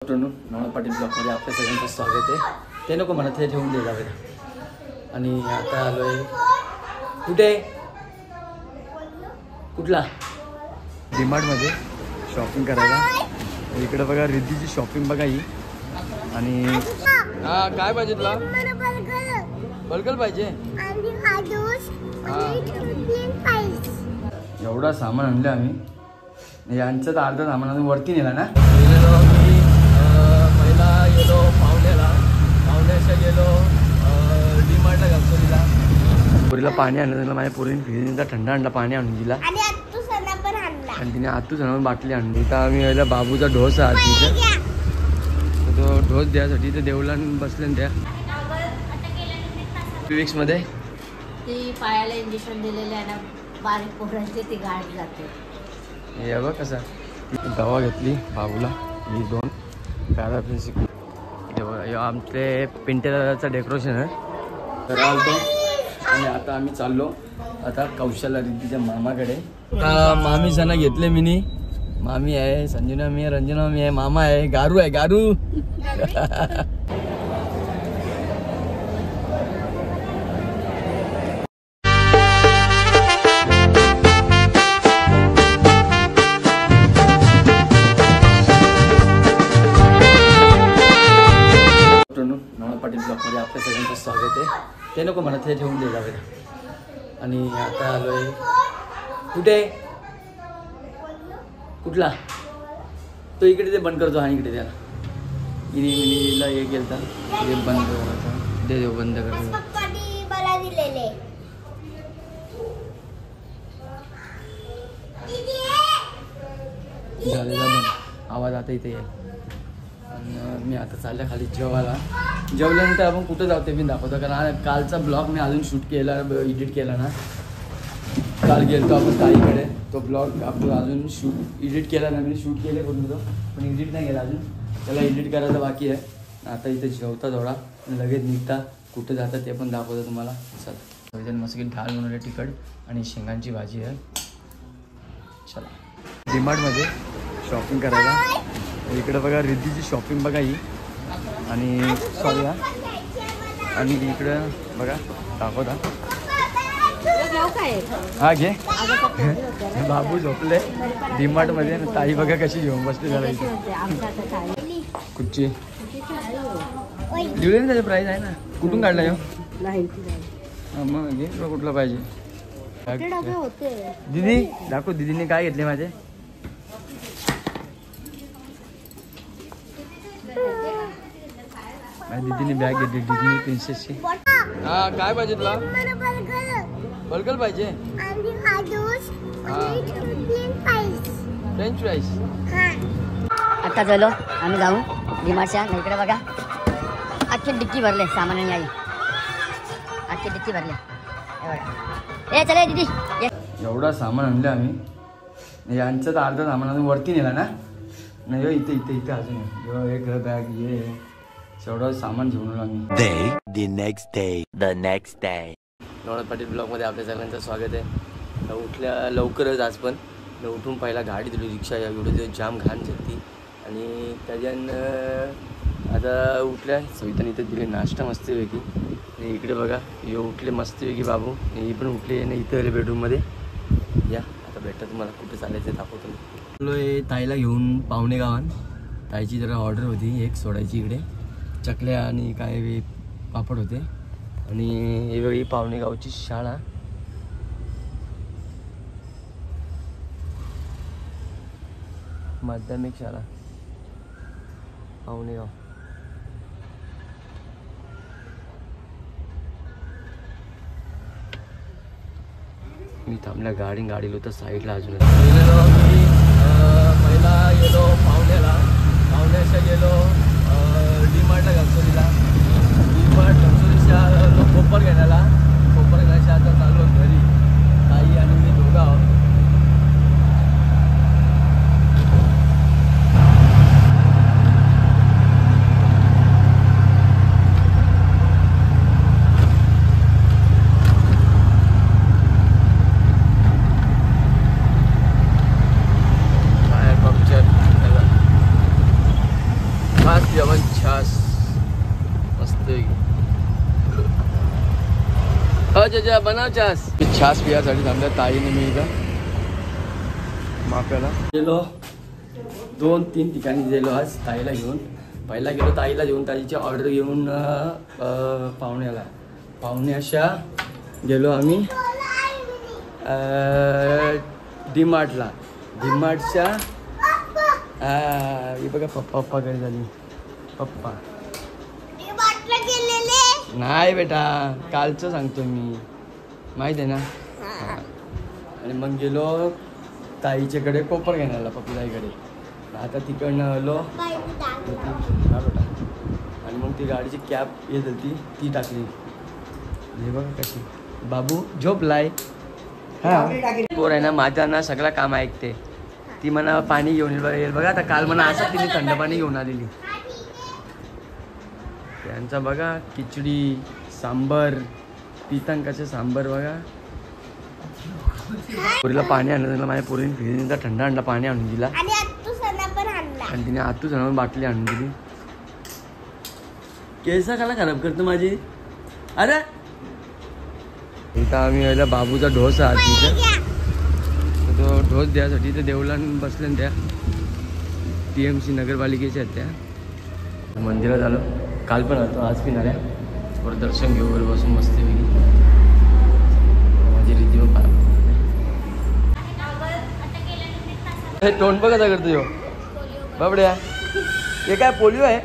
नवनाथ पाटील ब्लॉगमध्ये आपल्या सगळ्यांचं स्वागत आहे. ते नको म्हणत हे ठेवून दे जावे. आणि आता आलोय कुठे कुठला डीमार्टमध्ये शॉपिंग करायला. इकडे बघा रिद्धीची शॉपिंग बघा ही. आणि हा काय पाहिजे तुला? बर्गर पाहिजे. एवढा सामान आणलं आम्ही. यांचं तर अर्धा सामान अजून वरती नेला ना. पहिला गेलो पावण्याच्या गेलो डीमार्टला गणपतीला. पुरीला पाणी आणलं त्याला. माझ्या पुरीने फ्रीजचा थंड पाणी आणून दिला. आणि तिने आतू सणावर बाटली आणली. तर आम्ही यायला बाबूचा ढोस आहे तिथे. तो ढोस द्यासाठी ते देवला बसले त्या विक्समध्ये. ती पायाला इंजेक्शन दिलेले आहे ना, बारीक पोरांची ती गाठ जाते. हे बघ कसा दवा घेतली बाबूला. ही 2 पॅराफिसिक. आमचे पिंटेचं डेकोरेशन आहे तर आलतो. आणि आता आम्ही चाललो आता कौशल्या रिद्धीच्या मामाकडे. मामीsana घेतले मिनी. मामी आहे, संजना मी आहे, रंजना मी आहे, मामा आहे, गारू आहे गारू. नवनाथ पाटील ब्लॉगमध्ये आपल्या सगळ्यांचं स्वागत आहे. ते नको म्हणत हे ठेवून दे जावे. आणि आता आलोय कुठे कुठला तो इकडे ते बंद करतो. हा इकडे त्याला मिनीला हे केलं तर ते बंद करायचं. दे देव बंद करतो. झालेला बंद. आवाज आता इथे येईल. आणि मी आता चालल्या खाली जेवायला. जेवल्यानंतर आपण कुठं जाऊ ते मी दाखवतो. कारण कालचा ब्लॉग मी अजून शूट केला, एडिट केला ना. काल गेलो आपण ताईकडे. तो ब्लॉग आपण अजून एडिट केला ना. मी शूट केले करून तो पण एडिट नाही केला अजून. त्याला एडिट करायचं बाकी आहे. आता इथे जेवता थोडा लगेच निघता. कुठं जाता ते पण दाखवतो तुम्हाला. चला सगळेजण मस्त डाळ बनवले तिखट आणि शेंगांची भाजी आहे. चला डीमार्टमध्ये शॉपिंग करायला. इकडे बघा रिद्धीची शॉपिंग बघा ही. आणि सॉरी हा. आणि इकडं बघा दाखवता. हा घे. बाबू झोपले डीमार्टमध्ये. ताई बघा कशी घेऊन बसली झाला इथे. कुठची दिले ना त्याचे प्राईस आहे ना. कुठून काढला येऊ मग घे तुला कुठलं पाहिजे. दीदी दाखव. दीदीने काय घेतले माझे. दीदीने बॅग घेतली डिझनी प्रिन्सेसची. हा काय पाहिजे तुला? बर्गर पाहिजे. French fries. आता झालो आम्ही जाऊ डीमार्टच्या. इकडे बघा अख्खी डिक्की भरले सामानाने. आई अख्खी डिक्की भरले. ए चले दीदी. एवढा सामान आणलं आम्ही. यांचं तर अर्धा सामान अजून वरती नेला ना. नाही इथे इथे इथे अजून एक बॅग ये एवढं सामान घेऊन आम्ही. The next day. Navnath Patil ब्लॉगमध्ये आपल्या सगळ्यांचं स्वागत आहे. उठल्या लवकरच आज पण उठून पहिला गाडी दिली रिक्षा. एवढं दिवस जाम घाण झाली. आणि त्याच्यानं आता उठल्या सविताने इथे दिले नाश्ता मस्तपैकी. आणि इकडे बघा हे उठले मस्तपैकी बाबू. ही पण उठले आणि इथं आले बेडरूममध्ये. या आता भेटतं तुम्हाला कुठे चालायचं दाखवतो. चलो ताईला घेऊन पाहुणे गावात. ताईची जरा ऑर्डर होती एक सोडायची. इकडे चकल्या आणि काय पापड होते. आणि ही वेगळी पाहुणे गावची शाळा. माध्यमिक शाळा पाहुणे गाव. मी थांबल्या गाडीला होतं साईडला. अजून पहिला गेलो पावण्याच्या गेलो डीमार्टला गणपतीला. डीमार्ट गणपतीच्या कोपर घेण्याला. कोपर घेण्याच्या आता चालू घरी. ताई आणि मी दोघं आहोत. टायर पंक्चर जेवण छास मस्त जजा बनाव छास. छास पियासाठी थांबल्या ताईने मी इथं माप्याला गेलो. 2-3 ठिकाणी गेलो आज ताईला घेऊन. पहिला गेलो ताईला घेऊन ताईची ऑर्डर घेऊन पाहुण्याशा गेलो आम्ही डीमार्टला. डीमार्टच्या हे बघा पप्पा घरी झाली. पप्पा नाही बेटा कालचं सांगतो मी माहिती आहे ना. आणि मग गेलो ताईच्याकडे कोपर घेण्याला पप्पीताईकडे. आता तिकडनं आलो बेटा. आणि मग ती गाडीची कॅब येत होती ती टाकली. हे बघा कशी बाबू झोपलाय. हा पोर आहे ना माझा ना सगळं काम ऐकते. ती म्हणा पाणी घेऊन येईल बघा. आता काल म्हणा असं तिने थंड पाणी घेऊन आलेली. त्यांचा बघा खिचडी सांबर पितांकाचे सांबर बघा. पोरीला पाणी आणलं माझ्या पोरीने फिरीने थंड आणला पाणी आणून दिला. आणि तिने आतूच आणून बाटली आणून दिली. केसा काला खराब करतो माझी. अरे इथं आम्ही यायला बाबूचा ढोस आहे तिथे. तो ढोस द्यासाठी ते देवलान बसले त्या TMC नगरपालिकेच्या आहेत त्या. मंदिरात आलो. काल पण आलो आज पण आल्या. थोडं दर्शन घेऊ वर बसून मस्ती वेगळी माझी रीती पण पाहा. हे तोंड बघा करतो यो बाबड्या. हे काय पोलिओ आहे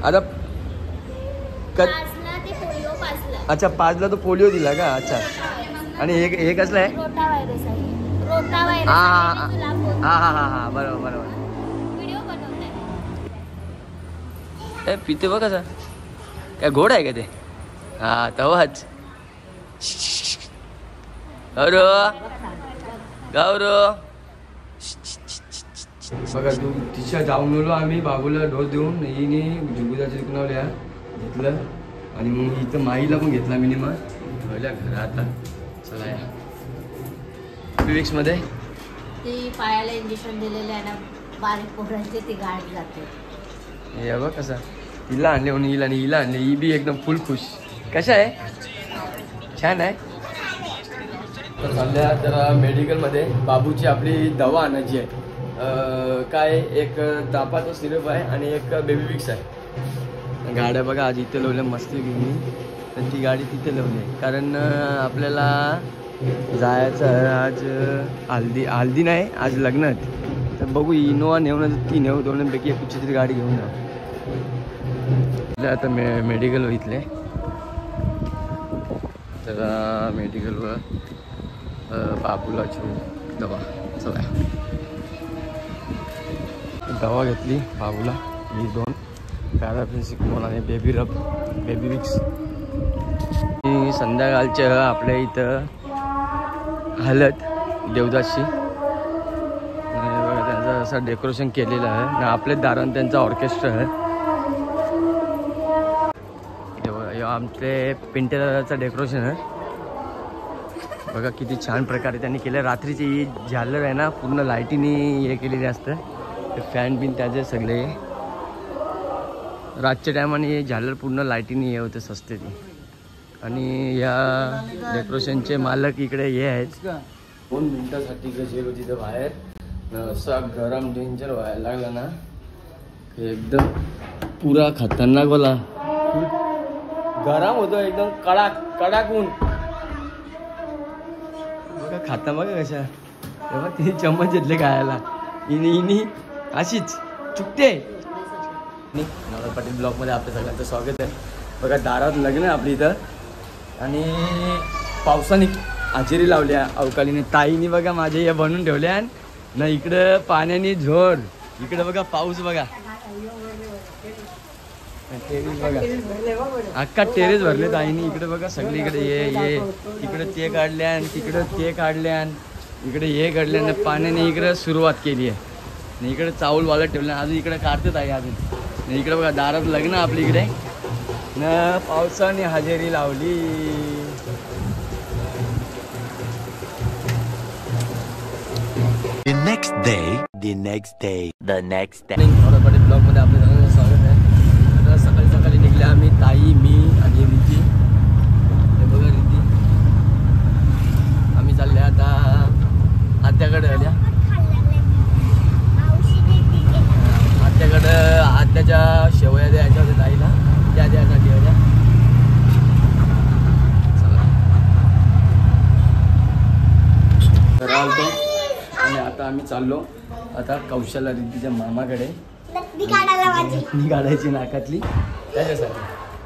आता. अच्छा 5ला तो पोलिओ दिला का. अच्छा आणि हे कसलं आहे. हा बरोबर. हे पिते बघ कसा काय घोड आहे का ते. हा तवाच गौरव बघा तू तिच्या जाऊन आलो आम्ही बाबूला डोस देऊन. हिने जुगुदाच्या दुकानावल्या घेतलं. आणि मग इथं माईला पण घेतला मिनिमम ठेवल्या घरात. चला या विक्समध्ये ती पायाला इंजेक्शन दिलेले आहे ना बारीक पोरांचे ती गाडी जाते. हे बघ कसा हिला आणले म्हणून हिला आणि हिला आणले. ही बी एकदम फुल खुश. कशा आहे छान आहे. तर सध्या तर मेडिकलमध्ये बाबूची आपली दवा आणायची आहे. काय एक तापाचा सिरप आहे आणि एक बेबी विक्स आहे. गाड्या बघा आज इथे लावल्या मस्ती घेऊन. तर ती गाडी तिथे लावली आहे कारण आपल्याला जायचं आहे आज. हल्दी नाही आज लग्नात. तर बघू इनोवा नेऊन ती नेऊ दोन्हीपैकी एक कुठची तरी गाडी घेऊन जाऊ. आता मेडिकल इथले तर मेडिकलवर बाबूला दवा. चला दवा घेतली बाबूला. ही 2 पॅरापेन्सिकॉल आणि बेबी विक्स. संध्याकाळच्या आपल्या इथं हळद देवदासची. बघा त्यांचं असं डेकोरेशन केलेलं आहे आणि आपल्याच दारात त्यांचा ऑर्केस्ट्रा आहे. आमचे पिंटेचं डेकोरेशन आहे बघा किती छान प्रकारे त्यांनी केलं. रात्रीची ही झालर आहे ना पूर्ण लाईटीने हे केलेली असतं. फॅन बिन त्याचे सगळे रातच्या टायमाने झालर पूर्ण लाईटीने हे होते सस्ते ती. आणि या डेकोरेशनचे मालक इकडे हे आहेत. 2 मिनिटासाठी गेलो तिथं बाहेर. असा गरम डेंजर व्हायला लागला ना एकदम पुरा खतरनाक बोला. गरम होतो एकदम कडाक ऊन बघा. खाता बघा कशा तेव्हा 3 चम्मच घेतले खायला. इनी अशीच चुकते. नवनाथ पाटील ब्लॉगमध्ये आपल्या सगळ्यांचं स्वागत आहे. बघा दारात लग्न आहे आपली इथं आणि पावसाने हजेरी लावल्या अवकाळीने. ताईने बघा माझे हे बनवून ठेवल्या ना. इकडं पाण्याने झोर. इकडं बघा पाऊस बघा. टेरेस बघा अख्खा टेरेस भरले ताईने. इकडे बघा सगळीकडे ये इकडे ते काढल्या आणि तिकडं ते काढल्या. इकडे हे काढल्या आणि पाण्याने इकडे सुरुवात केली आहे. आणि इकडे चावल वालत ठेवलं. अजून इकडे काढतात आहे अजून. इकडे बघा दारात लग्न आपली इकडे न पावसाने हजेरी लावली. The next day. ब्लॉग मध्ये आपलं सगळ्यांचं स्वागत आहे. आता सकाळी सकाळी निघले आम्ही, ताई, मी आणि रिद्धी. हे बघा रिद्धी. आम्ही चालले आता आत्याकडे आल्या. आत्याकडं आत्याच्या शेवया द्यायच्या होत्या ताईला, त्या द्यायसाठी होत्या. चला आलतो आणि आता आम्ही चाललो आता कौशला रिद्धीच्या मामाकडे. नथनी काढायची नाकातली त्याच्यासाठी.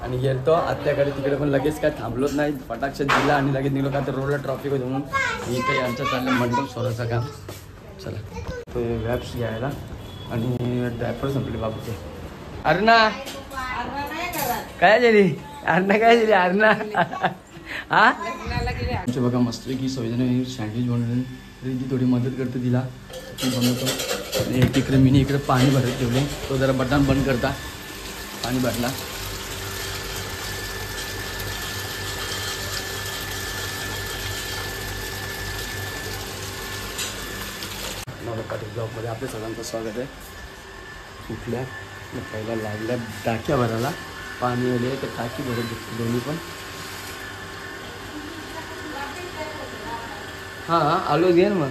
आणि गेलतो आत्याकडे, तिकडे पण लगेच काय थांबलोच नाही, फटाक्षात दिला आणि लगेच निघलो. का तर रोडला ट्रॉफिक होतं म्हणून. इथे आमचं चाललं मंडप सोडायचं काम. चला तो वॅप्स घ्यायला आणि ड्रायपर संपले बाबूचे. अरुणा काय झाली? अरुणा काय झाली? अरुणा हा आमच्या बघा मस्त की सवयीने सँडविच बनवून रिद्धी थोडी मदत करते तिला, ती बनवतो. आणि तिकडे मी इकडे पाणी भरत ठेवले, तो जरा बटन बंद करता. पाणी भरला. पाटील ब्लॉगमध्ये आपल्या सगळ्यांचं स्वागत आहे. उठल्या पहिला लागल्या टाक्या भरायला, पाणी आले तर टाकी भरत घेतली दोन्ही पण. हां आलो घे ना, मग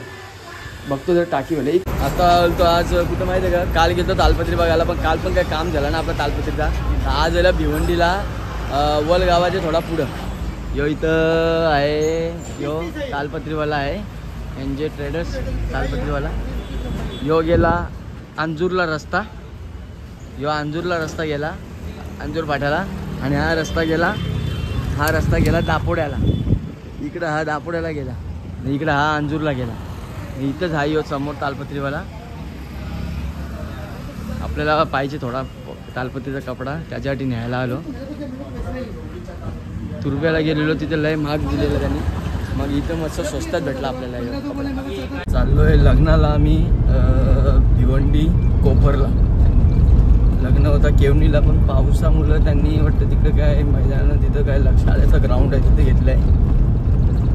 बघतो जर टाकी भरली. आता तो आज कुठं माहिती आहे का, काल गेलो तालपत्री बघायला, पण काल पण काय काम झालं ना आपला तालपत्रीचा. आज आला भिवंडीला वल गावाच्या थोडा पुढं. यो इथं आहे, यो तालपत्रीवाला आहे, NJ ट्रेडर्स तालपत्रीवाला. यो गेला अंजूरला रस्ता, यो अंजूरला रस्ता गेला, अंजूर फाट्याला. आणि हा रस्ता गेला दापोड्याला. इकडं हा दापोड्याला गेला, इकडं हा अंजूरला गेला. इथंच हा यो समोर तालपत्रीवाला. आपल्याला पाहिजे थोडा तालपत्रीचा कपडा, त्याच्यासाठी न्यायला आलो. तुर्ब्याला गेलेलो, तिथे लय महाग दिलेलं त्यांनी. मग इथं मस्त स्वस्तात भेटला आपल्याला. चाललो आहे लग्नाला आम्ही भिवंडी कोपरला. लग्न होता केवणीला, पण पावसामुळं त्यांनी वाटतं तिकडं काय मैदान, तिथं काय शाळेचं ग्राउंड आहे तिथे घेतलं आहे.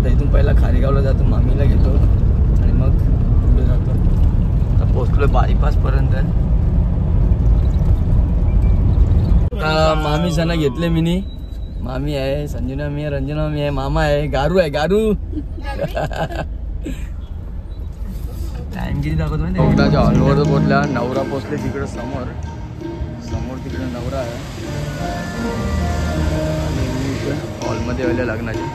तर इथून पहिला खारेगावला जातो, मामीला घेतो आणि मग पुढे जातो. आता पोचलो बायपासपर्यंत. आता मामी जण घेतले मिनी. मामी आहे, संजना मी आहे, रंजना मी आहे, मामा आहे, गारू आहे, गारू. टाइम किती दाखवतो माहिती हॉलवर पोचल्या. नवरा पोचले तिकडं समोर तिकडे नवरा आहे आणि मी हॉलमध्ये आल्या लग्नाच्या.